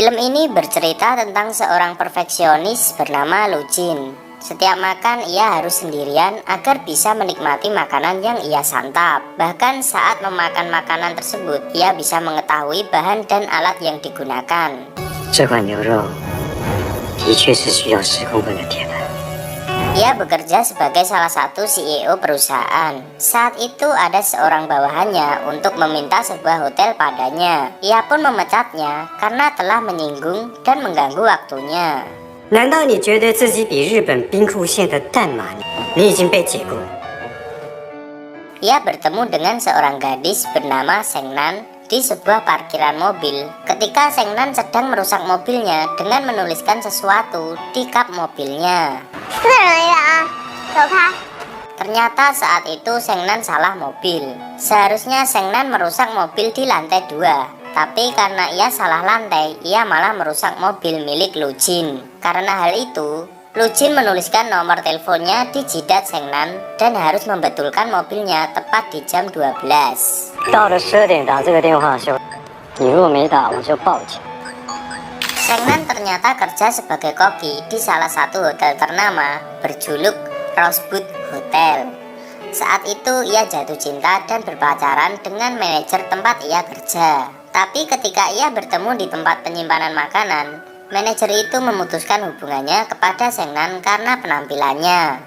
Film ini bercerita tentang seorang perfeksionis bernama Lu Jin. Setiap makan ia harus sendirian agar bisa menikmati makanan yang ia santap. Bahkan saat memakan makanan tersebut, ia bisa mengetahui bahan dan alat yang digunakan. 这款牛肉的确是需要10公分的铁板。 Ia bekerja sebagai salah satu CEO perusahaan. Saat itu ada seorang bawahannya untuk meminta sebuah hotel padanya. Ia pun memecatnya karena telah menyinggung dan mengganggu waktunya. 难道你觉得自己比日本兵库县的淡马你已经被解雇？ Ia bertemu dengan seorang gadis bernama Sengnan di sebuah parkiran mobil ketika Sengnan sedang merusak mobilnya dengan menuliskan sesuatu di kap mobilnya. Ternyata saat itu Sengnan salah mobil. Seharusnya Sengnan merusak mobil di lantai 2, tapi karena ia salah lantai, ia malah merusak mobil milik Lu Jin. Karena hal itu, Lu Jin menuliskan nomor teleponnya di jidat Sengnan dan harus membetulkan mobilnya tepat di jam 12. 到了12点打这个电话的时候，你如果没打，我就报警。 Sengnan ternyata kerja sebagai koki di salah satu hotel ternama berjuluk Rosebud Hotel. Saat itu ia jatuh cinta dan berpacaran dengan manajer tempat ia kerja. Tapi ketika ia bertemu di tempat penyimpanan makanan, manajer itu memutuskan hubungannya kepada Sengnan karena penampilannya.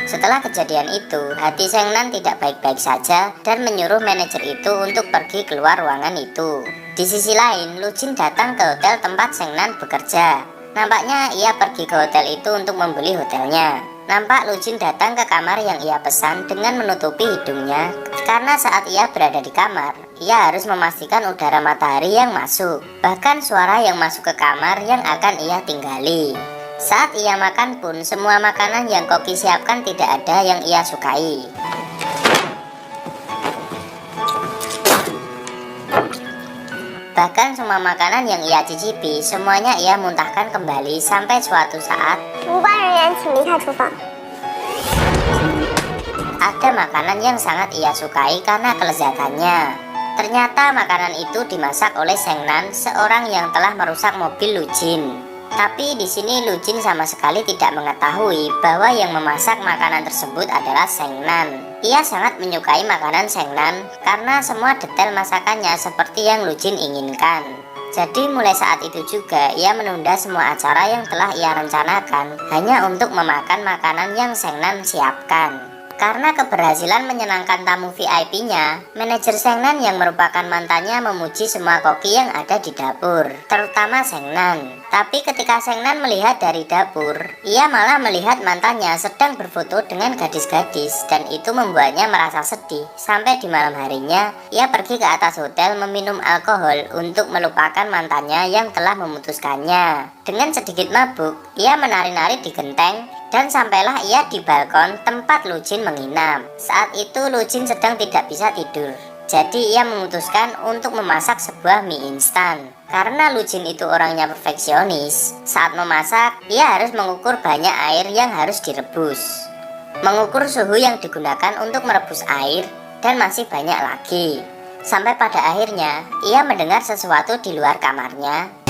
Setelah kejadian itu, hati Sengnan tidak baik-baik saja dan menyuruh manajer itu untuk pergi keluar ruangan itu. Di sisi lain, Lu Jin datang ke hotel tempat Sengnan bekerja. Nampaknya ia pergi ke hotel itu untuk membeli hotelnya. Nampak Lu Jin datang ke kamar yang ia pesan dengan menutupi hidungnya. Karena saat ia berada di kamar, ia harus memastikan udara matahari yang masuk. Bahkan suara yang masuk ke kamar yang akan ia tinggali. Saat ia makan pun, semua makanan yang koki siapkan tidak ada yang ia sukai. Bahkan semua makanan yang ia cicipi, semuanya ia muntahkan kembali sampai suatu saat ada makanan yang sangat ia sukai karena kelezatannya. Ternyata makanan itu dimasak oleh Sengnan, seorang yang telah merusak mobil Lu Jin. Tapi di sini Lu Jin sama sekali tidak mengetahui bahwa yang memasak makanan tersebut adalah Sengnan. Ia sangat menyukai makanan Sengnan karena semua detail masakannya seperti yang Lu Jin inginkan. Jadi mulai saat itu juga ia menunda semua acara yang telah ia rencanakan hanya untuk memakan makanan yang Sengnan siapkan. Karena keberhasilan menyenangkan tamu VIP-nya, manajer Sengnan yang merupakan mantannya memuji semua koki yang ada di dapur, terutama Sengnan. Tapi ketika Sengnan melihat dari dapur, ia malah melihat mantannya sedang berfoto dengan gadis-gadis dan itu membuatnya merasa sedih. Sampai di malam harinya, ia pergi ke atas hotel meminum alkohol untuk melupakan mantannya yang telah memutuskannya. Dengan sedikit mabuk, ia menari-nari di genteng dan sampailah ia di balkon tempat Lu Jin menginap. Saat itu Lu Jin sedang tidak bisa tidur. Jadi ia memutuskan untuk memasak sebuah mie instan. Karena Lu Jin itu orangnya perfeksionis, saat memasak ia harus mengukur banyak air yang harus direbus, mengukur suhu yang digunakan untuk merebus air, dan masih banyak lagi. Sampai pada akhirnya ia mendengar sesuatu di luar kamarnya.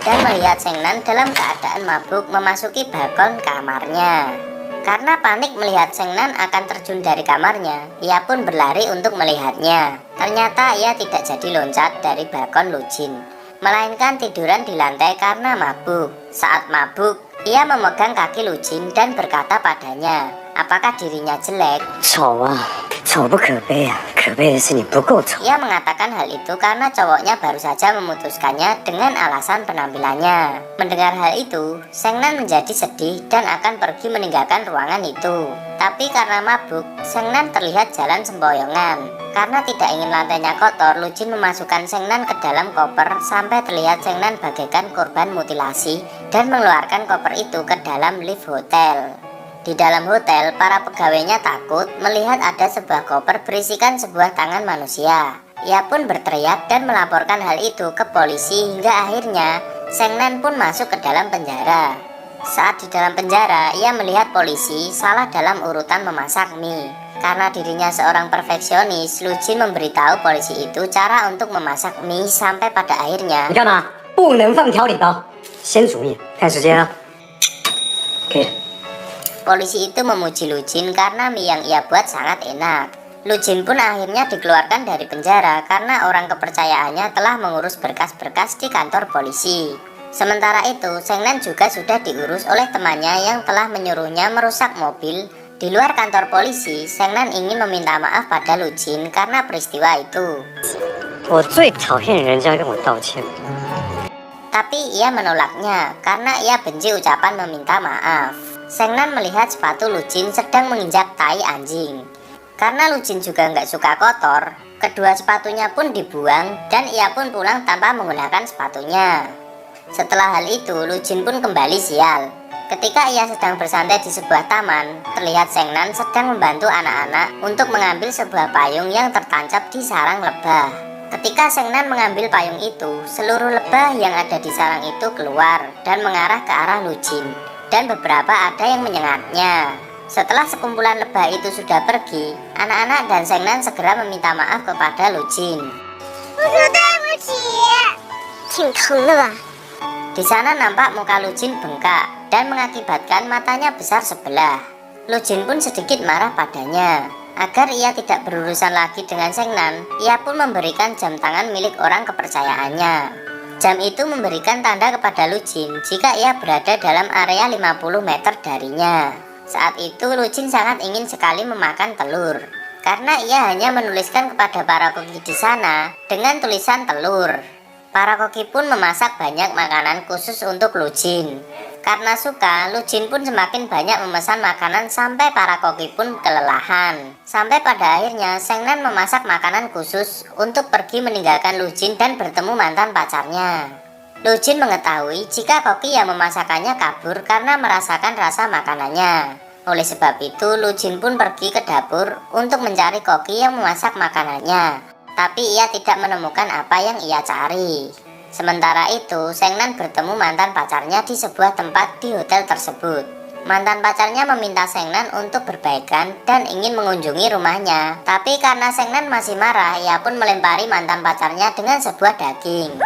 Dan melihat Sengnan dalam keadaan mabuk memasuki balkon kamarnya. Karena panik melihat Sengnan akan terjun dari kamarnya, ia pun berlari untuk melihatnya. Ternyata ia tidak jadi loncat dari balkon Lu Jin, melainkan tiduran di lantai karena mabuk. Saat mabuk, ia memegang kaki Lu Jin dan berkata padanya, apakah dirinya jelek? 丑啊，丑不可悲啊，可悲的是你不够丑。 Ia mengatakan hal itu karena cowoknya baru saja memutuskannya dengan alasan penampilannya. Mendengar hal itu, Sengnan menjadi sedih dan akan pergi meninggalkan ruangan itu. Tapi karena mabuk, Sengnan terlihat jalan sempoyongan. Karena tidak ingin lantainya kotor, Lu Jin memasukkan Sengnan ke dalam koper sampai terlihat Sengnan bagaikan korban mutilasi dan mengeluarkan koper itu ke dalam lift hotel. Di dalam hotel, para pegawainya takut melihat ada sebuah koper berisikan sebuah tangan manusia. Ia pun berteriak dan melaporkan hal itu ke polisi hingga akhirnya Sengnan pun masuk ke dalam penjara. Saat di dalam penjara, ia melihat polisi salah dalam urutan memasak mie. Karena dirinya seorang perfeksionis, Lu Jin memberitahu polisi itu cara untuk memasak mie sampai pada akhirnya 你干嘛？不能放调理包，先煮面，看时间啊。可以了。 polisi itu memuji Lu Jin karena mie yang ia buat sangat enak. Lu Jin pun akhirnya dikeluarkan dari penjara karena orang kepercayaannya telah mengurus berkas-berkas di kantor polisi. Sementara itu, Seng Nan juga sudah diurus oleh temannya yang telah menyuruhnya merusak mobil. Di luar kantor polisi, Seng Nan ingin meminta maaf pada Lu Jin karena peristiwa itu. 我最讨厌人家跟我道歉。 Tapi ia menolaknya karena ia benci ucapan meminta maaf. Seng Nan melihat sepatu Lu Jin sedang menginjak tai anjing. Karena Lu Jin juga nggak suka kotor, kedua sepatunya pun dibuang dan ia pun pulang tanpa menggunakan sepatunya. Setelah hal itu, Lu Jin pun kembali sial. Ketika ia sedang bersantai di sebuah taman, terlihat Seng Nan sedang membantu anak-anak untuk mengambil sebuah payung yang tertancap di sarang lebah. Ketika Seng Nan mengambil payung itu, seluruh lebah yang ada di sarang itu keluar dan mengarah ke arah Lu Jin. Dan beberapa ada yang menyengatnya. Setelah sekumpulan lebah itu sudah pergi, anak-anak dan Seng Nan segera meminta maaf kepada Lu Jin. Di sana nampak muka Lu Jin bengkak dan mengakibatkan matanya besar sebelah. Lu Jin pun sedikit marah padanya. Agar ia tidak berurusan lagi dengan Seng Nan, ia pun memberikan jam tangan milik orang kepercayaannya. Jam itu memberikan tanda kepada Lu Jin jika ia berada dalam area 50 meter darinya. Saat itu Lu Jin sangat ingin sekali memakan telur, karena ia hanya menuliskan kepada para koki di sana dengan tulisan telur. Para koki pun memasak banyak makanan khusus untuk Lu Jin. Karena suka, Lu Jin pun semakin banyak memesan makanan sampai para koki pun kelelahan. Sampai pada akhirnya Seng Nan memasak makanan khusus untuk pergi meninggalkan Lu Jin dan bertemu mantan pacarnya. Lu Jin mengetahui jika koki yang memasakkannya kabur karena merasakan rasa makanannya. Oleh sebab itu, Lu Jin pun pergi ke dapur untuk mencari koki yang memasak makanannya. Tapi ia tidak menemukan apa yang ia cari. Sementara itu, Seng Nan bertemu mantan pacarnya di sebuah tempat di hotel tersebut. Mantan pacarnya meminta Seng Nan untuk berbaikan dan ingin mengunjungi rumahnya. Tapi karena Seng Nan masih marah, ia pun melempari mantan pacarnya dengan sebuah daging.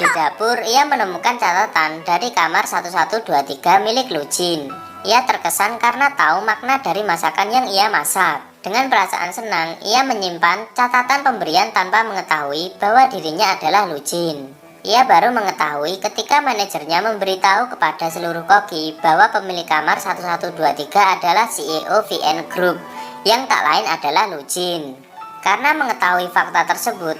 Di dapur, ia menemukan catatan dari kamar 1123 milik Lu Jin. Ia terkesan karena tahu makna dari masakan yang ia masak. Dengan perasaan senang, ia menyimpan catatan pemberian tanpa mengetahui bahwa dirinya adalah Lu Jin. Ia baru mengetahui ketika manajernya memberitahu kepada seluruh koki bahwa pemilik kamar 1123 adalah CEO VN Group, yang tak lain adalah Lu Jin. Karena mengetahui fakta tersebut,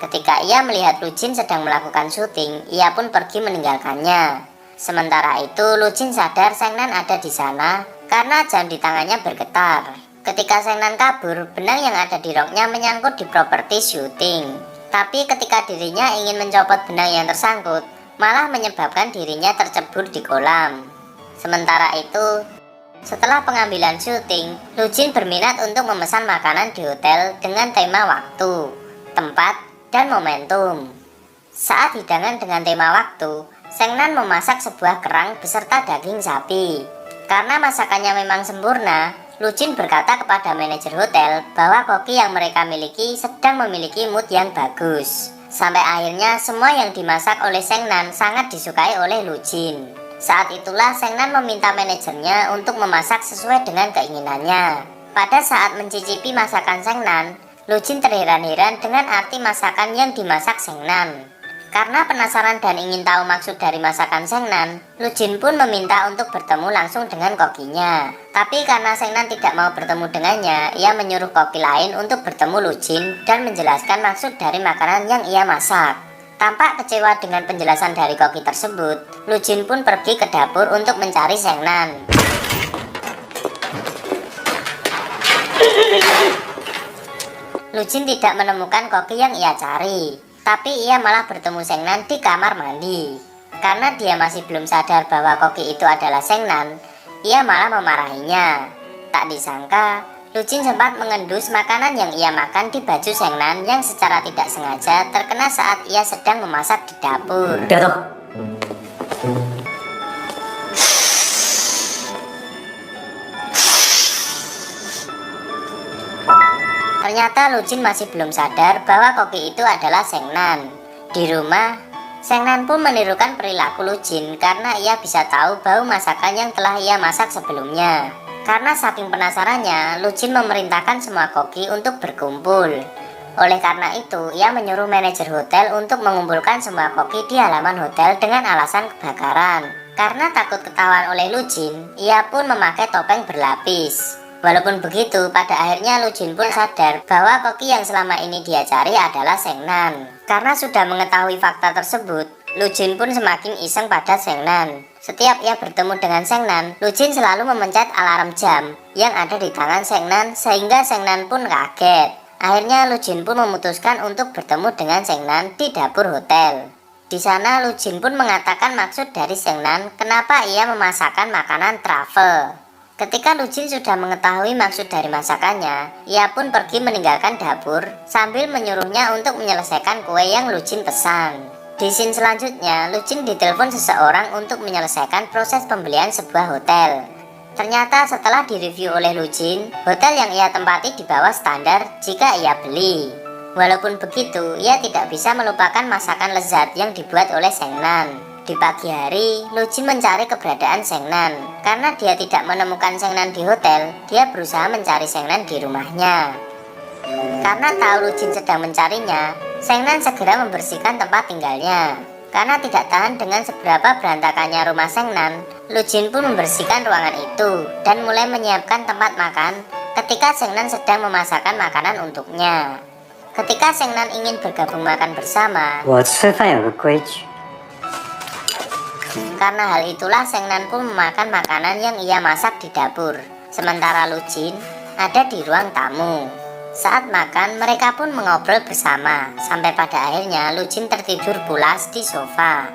ketika ia melihat Lu Jin sedang melakukan syuting, ia pun pergi meninggalkannya. Sementara itu, Lu Jin sadar Seng Nan ada di sana karena jam di tangannya bergetar. Ketika Seng Nan kabur, benang yang ada di roknya menyangkut di properti syuting. Tapi ketika dirinya ingin mencopot benang yang tersangkut, malah menyebabkan dirinya tercebur di kolam. Sementara itu, setelah pengambilan syuting, Lu Jin berminat untuk memesan makanan di hotel dengan tema waktu, tempat, dan momentum. Saat hidangan dengan tema waktu, Seng Nan memasak sebuah kerang beserta daging sapi. Karena masakannya memang sempurna, Lu Jin berkata kepada manajer hotel bahwa koki yang mereka miliki sedang memiliki mood yang bagus. Sampai akhirnya semua yang dimasak oleh Seng Nan sangat disukai oleh Lu Jin. Saat itulah Seng Nan meminta manajernya untuk memasak sesuai dengan keinginannya. Pada saat mencicipi masakan Seng Nan, Lu Jin terheran-heran dengan arti masakan yang dimasak Seng Nan. Karena penasaran dan ingin tahu maksud dari masakan Seng Nan, Lu Jin pun meminta untuk bertemu langsung dengan kokinya. Tapi karena Seng Nan tidak mau bertemu dengannya, ia menyuruh koki lain untuk bertemu Lu Jin dan menjelaskan maksud dari makanan yang ia masak. Tampak kecewa dengan penjelasan dari koki tersebut, Lu Jin pun pergi ke dapur untuk mencari Seng Nan. Lu Jin tidak menemukan koki yang ia cari. Tapi ia malah bertemu Seng Nan di kamar mandi. Karena dia masih belum sadar bahwa koki itu adalah Seng Nan, ia malah memarahinya. Tak disangka, Lu Jin sempat mengendus makanan yang ia makan di baju Seng Nan yang secara tidak sengaja terkena saat ia sedang memasak di dapur. Ternyata Lu Jin masih belum sadar bahwa koki itu adalah Sheng Nan. Di rumah, Sheng Nan pun menirukan perilaku Lu Jin karena ia bisa tahu bau masakan yang telah ia masak sebelumnya. Karena saking penasarannya, Lu Jin memerintahkan semua koki untuk berkumpul. Oleh karena itu, ia menyuruh manajer hotel untuk mengumpulkan semua koki di halaman hotel dengan alasan kebakaran. Karena takut ketahuan oleh Lu Jin, ia pun memakai topeng berlapis. Walaupun begitu, pada akhirnya Lu Jin pun sadar bahwa koki yang selama ini dia cari adalah Sheng Nan. Karena sudah mengetahui fakta tersebut, Lu Jin pun semakin iseng pada Sheng Nan. Setiap ia bertemu dengan Sheng Nan, Lu Jin selalu memencet alarm jam yang ada di tangan Sheng Nan sehingga Sheng Nan pun kaget. Akhirnya Lu Jin pun memutuskan untuk bertemu dengan Sheng Nan di dapur hotel. Di sana Lu Jin pun mengatakan maksud dari Sheng Nan kenapa ia memasakkan makanan truffle. Ketika Lu Jin sudah mengetahui maksud dari masakannya, ia pun pergi meninggalkan dapur sambil menyuruhnya untuk menyelesaikan kue yang Lu Jin pesan. Di scene selanjutnya, Lu Jin ditelepon seseorang untuk menyelesaikan proses pembelian sebuah hotel. Ternyata setelah direview oleh Lu Jin, hotel yang ia tempati di bawah standar jika ia beli. Walaupun begitu, ia tidak bisa melupakan masakan lezat yang dibuat oleh Sheng Nan. Di pagi hari, Lu Jin mencari keberadaan Sheng Nan. Karena dia tidak menemukan Sheng Nan di hotel, dia berusaha mencari Sheng Nan di rumahnya. Karena tahu Lu Jin sedang mencarinya, Sheng Nan segera membersihkan tempat tinggalnya. Karena tidak tahan dengan seberapa berantakannya rumah Sheng Nan, Lu Jin pun membersihkan ruangan itu dan mulai menyiapkan tempat makan ketika Sheng Nan sedang memasakkan makanan untuknya. Ketika Sheng Nan ingin bergabung makan bersama, 我吃饭有个规矩， karena hal itulah Sheng Nan pun memakan makanan yang ia masak di dapur. Sementara Lu Jin ada di ruang tamu. Saat makan, mereka pun mengobrol bersama, sampai pada akhirnya Lu Jin tertidur pulas di sofa.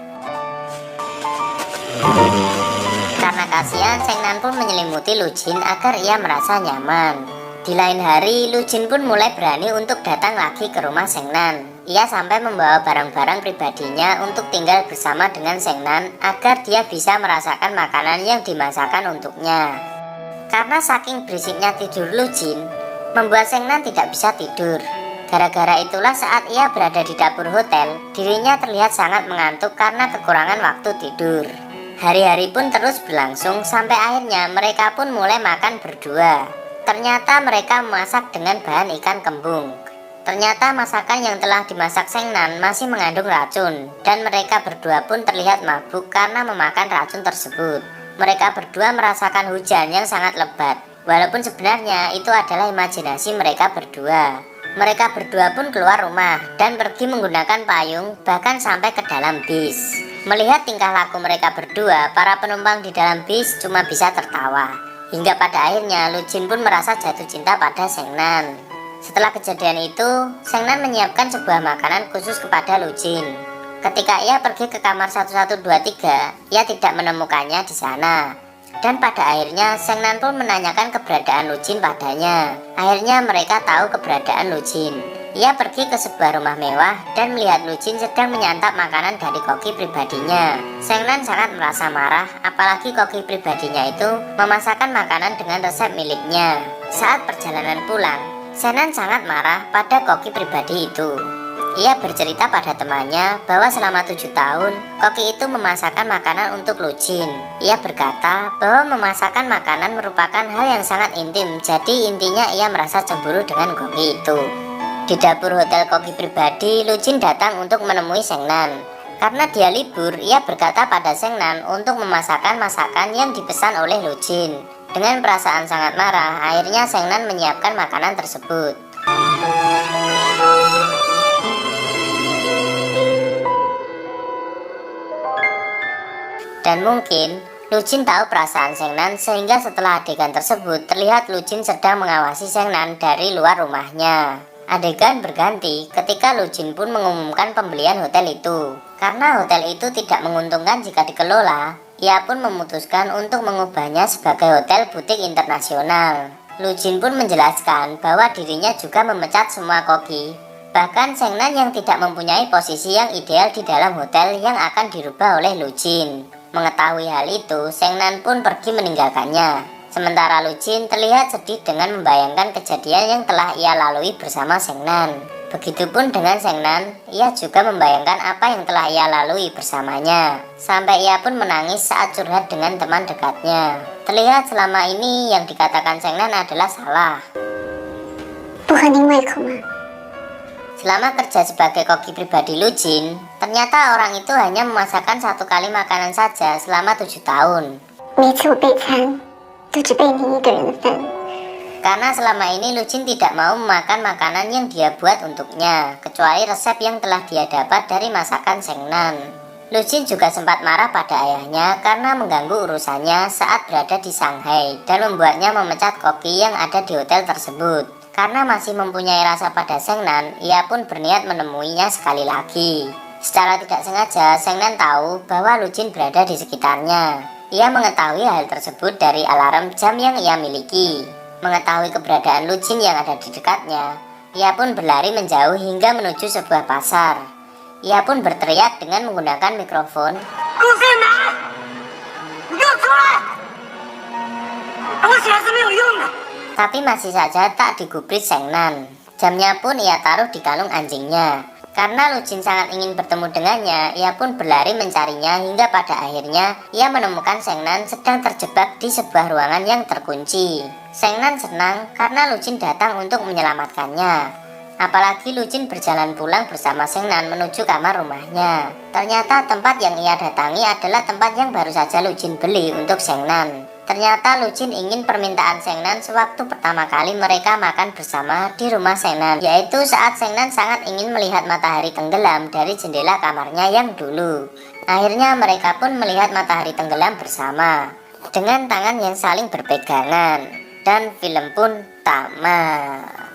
Karena kasihan, Sheng Nan pun menyelimuti Lu Jin agar ia merasa nyaman. Di lain hari, Lu Jin pun mulai berani untuk datang lagi ke rumah Sheng Nan. Ia sampai membawa barang-barang pribadinya untuk tinggal bersama dengan Sheng Nan agar dia bisa merasakan makanan yang dimasakkan untuknya. Karena saking berisiknya tidur Lu Jin, membuat Sheng Nan tidak bisa tidur. Gara-gara itulah saat ia berada di dapur hotel, dirinya terlihat sangat mengantuk karena kekurangan waktu tidur. Hari-hari pun terus berlangsung sampai akhirnya mereka pun mulai makan berdua. Ternyata mereka memasak dengan bahan ikan kembung. Ternyata masakan yang telah dimasak Sheng Nan masih mengandung racun, dan mereka berdua pun terlihat mabuk karena memakan racun tersebut. Mereka berdua merasakan hujan yang sangat lebat. Walaupun sebenarnya itu adalah imajinasi mereka berdua. Mereka berdua pun keluar rumah dan pergi menggunakan payung bahkan sampai ke dalam bis. Melihat tingkah laku mereka berdua, para penumpang di dalam bis cuma bisa tertawa. Hingga pada akhirnya Lu Jin pun merasa jatuh cinta pada Sheng Nan. Setelah kejadian itu, Sheng Nan menyiapkan sebuah makanan khusus kepada Lu Jin. Ketika ia pergi ke kamar 1123, ia tidak menemukannya di sana. Dan pada akhirnya Sheng Nan pun menanyakan keberadaan Lu Jin padanya. Akhirnya mereka tahu keberadaan Lu Jin. Ia pergi ke sebuah rumah mewah dan melihat Lu Jin sedang menyantap makanan dari koki pribadinya. Sheng Nan sangat merasa marah, apalagi koki pribadinya itu memasakkan makanan dengan resep miliknya. Saat perjalanan pulang, Sheng Nan sangat marah pada koki pribadi itu. Ia bercerita pada temannya bahwa selama 7 tahun, koki itu memasakkan makanan untuk Lu Jin. Ia berkata bahwa memasakkan makanan merupakan hal yang sangat intim, jadi intinya ia merasa cemburu dengan koki itu. Di dapur hotel koki pribadi, Lu Jin datang untuk menemui Sheng Nan. Karena dia libur, ia berkata pada Sheng Nan untuk memasakkan masakan yang dipesan oleh Lu Jin. Dengan perasaan sangat marah, akhirnya Sheng Nan menyiapkan makanan tersebut. Dan mungkin Lu Jin tahu perasaan Sheng Nan sehingga setelah adegan tersebut terlihat Lu Jin sedang mengawasi Sheng Nan dari luar rumahnya. Adegan berganti ketika Lu Jin pun mengumumkan pembelian hotel itu. Karena hotel itu tidak menguntungkan jika dikelola, ia pun memutuskan untuk mengubahnya sebagai hotel butik internasional. Lu Jin pun menjelaskan bahwa dirinya juga memecat semua koki. Bahkan Sheng Nan yang tidak mempunyai posisi yang ideal di dalam hotel yang akan dirubah oleh Lu Jin. Mengetahui hal itu, Sheng Nan pun pergi meninggalkannya. Sementara Lu Jin terlihat sedih dengan membayangkan kejadian yang telah ia lalui bersama Sheng Nan. Begitupun dengan Sheng Nan, ia juga membayangkan apa yang telah ia lalui bersamanya. Sampai ia pun menangis saat curhat dengan teman dekatnya. Terlihat selama ini yang dikatakan Sheng Nan adalah salah. 不合您胃口吗？ Selama kerja sebagai koki pribadi Lu Jin, ternyata orang itu hanya memasakkan 1 kali makanan saja selama 7 tahun. 每次我备餐，都只备您一个人的饭。 Karena selama ini Lu Jin tidak mau memakan makanan yang dia buat untuknya, kecuali resep yang telah dia dapat dari masakan Sheng Nan. Lu Jin juga sempat marah pada ayahnya karena mengganggu urusannya saat berada di Shanghai dan membuatnya memecat koki yang ada di hotel tersebut. Karena masih mempunyai rasa pada Sheng Nan, ia pun berniat menemuinya sekali lagi. Secara tidak sengaja, Sheng Nan tahu bahwa Lu Jin berada di sekitarnya. Ia mengetahui hal tersebut dari alarm jam yang ia miliki. Mengetahui keberadaan Lu Jin yang ada di dekatnya, ia pun berlari menjauh hingga menuju sebuah pasar. Ia pun berteriak dengan menggunakan mikrofon. 顾胜男，你给我出来！我血是没有用的。 Tapi masih saja tak digubris Sheng Nan. Jamnya pun ia taruh di kalung anjingnya. Karena Lu Jin sangat ingin bertemu dengannya, ia pun berlari mencarinya hingga pada akhirnya ia menemukan Sheng Nan sedang terjebak di sebuah ruangan yang terkunci. Sheng Nan senang karena Lu Jin datang untuk menyelamatkannya. Apalagi Lu Jin berjalan pulang bersama Sheng Nan menuju kamar rumahnya. Ternyata tempat yang ia datangi adalah tempat yang baru saja Lu Jin beli untuk Sheng Nan. Ternyata Lu Jin ingin permintaan Sheng Nan sewaktu pertama kali mereka makan bersama di rumah Sheng Nan, yaitu saat Sheng Nan sangat ingin melihat matahari tenggelam dari jendela kamarnya yang dulu. Akhirnya mereka pun melihat matahari tenggelam bersama dengan tangan yang saling berpegangan, dan film pun tamat.